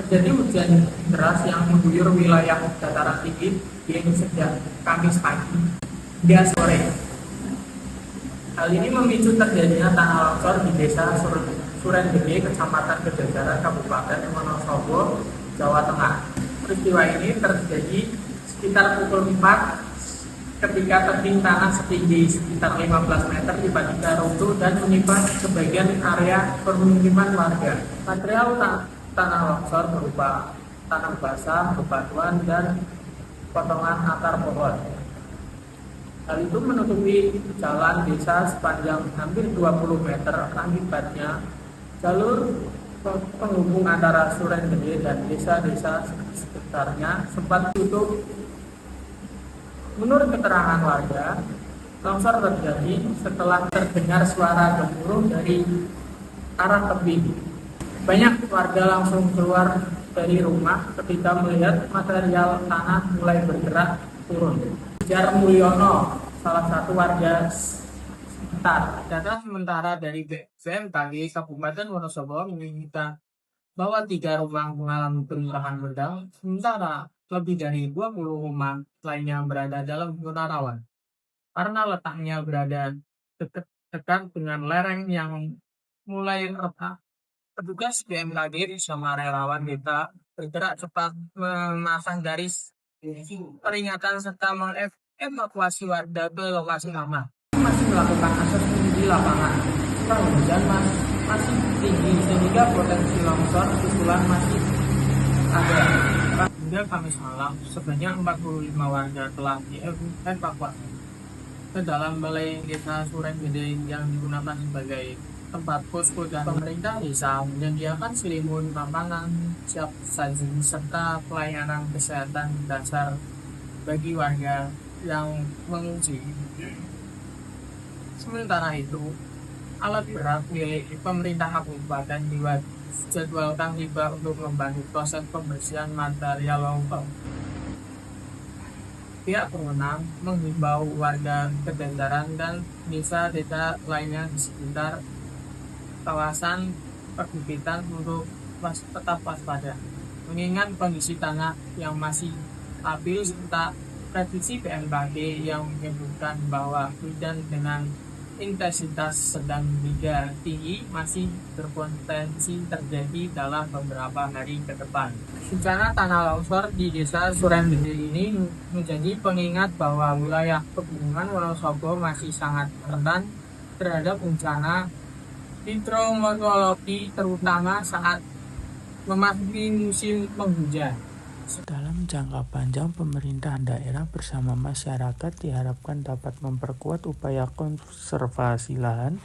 terjadi hujan deras yang mengguyur wilayah dataran tinggi yang sejak Kamis pagi hingga sore. Hal ini memicu terjadinya tanah longsor di Desa Surendgede, Kecamatan Gedajaran, Kabupaten Wonosobo, Jawa Tengah. Peristiwa ini terjadi sekitar pukul 4 ketika tebing tanah setinggi sekitar 15 meter tiba-tiba runtuh dan menimpa sebagian area permukiman warga. Material tanah longsor berupa tanah basah, bebatuan, dan potongan akar pohon. Hal itu menutupi jalan desa sepanjang hampir 20 meter. Akibatnya, jalur penghubung antara Surendgede dan desa-desa sekitarnya sempat tutup. Menurut keterangan warga, longsor terjadi setelah terdengar suara gemuruh dari arah tebing. Banyak warga langsung keluar dari rumah ketika melihat material tanah mulai bergerak turun. Jar Mulyono, salah satu warga sekitar. Data sementara dari BMKG Kabupaten Wonosobo menyebutkan bahwa 3 rumah mengalami kerusakan sedang, sementara lebih dari 20 rumah lainnya berada dalam zona rawan. Karena letaknya berada dekat dengan lereng yang mulai retak, petugas BMKG bersama relawan kita bergerak cepat memasang garis peringatan serta mengevakuasi warga ke lokasi aman. Masih melakukan asesmen di lapangan. Curah hujan masih tinggi sehingga potensi longsor susulan masih ada. Hingga Kamis malam, sebanyak 45 warga telah dievakuasi ke dalam balai desa Surendgede yang digunakan sebagai tempat posko, dan pemerintah desa menyediakan selimut, makanan siap saji, serta pelayanan kesehatan dasar bagi warga yang mengungsi. Sementara itu, alat berat milik pemerintah kabupaten dijadwalkan tiba untuk membantu proses pembersihan material longsor. Pihak berwenang menghimbau warga Gedajaran dan desa-desa lainnya di sekitar kawasan perbukitan untuk tetap waspada, mengingat kondisi tanah yang masih labil serta prediksi BMKG yang menyebutkan bahwa hujan dengan intensitas sedang hingga tinggi masih berpotensi terjadi dalam beberapa hari ke depan. Bencana tanah longsor di desa Surendgede ini menjadi pengingat bahwa wilayah pegunungan Wonosobo masih sangat rentan terhadap bencana hidrometeorologi, terutama saat memasuki musim penghujan. Dalam jangka panjang, pemerintah daerah bersama masyarakat diharapkan dapat memperkuat upaya konservasi lahan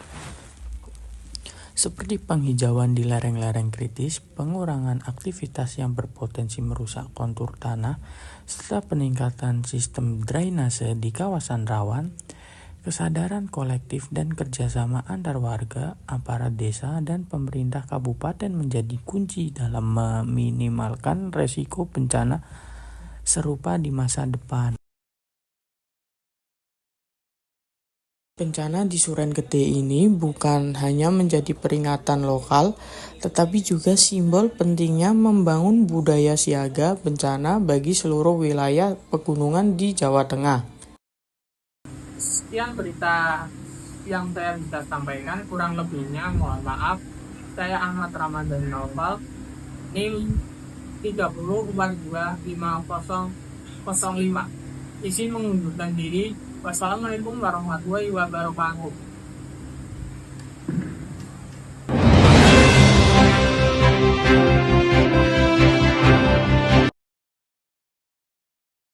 seperti penghijauan di lereng-lereng kritis, pengurangan aktivitas yang berpotensi merusak kontur tanah, serta peningkatan sistem drainase di kawasan rawan. Kesadaran kolektif dan kerjasama antar warga, aparat desa, dan pemerintah kabupaten menjadi kunci dalam meminimalkan resiko bencana serupa di masa depan. Bencana di Surendgede ini bukan hanya menjadi peringatan lokal, tetapi juga simbol pentingnya membangun budaya siaga bencana bagi seluruh wilayah pegunungan di Jawa Tengah. Sekian berita yang saya bisa sampaikan, kurang lebihnya mohon maaf. Saya Ahmad Ramadan Naufal, NIM 30425005. Izin mengundurkan diri. Wassalamualaikum warahmatullahi wabarakatuh.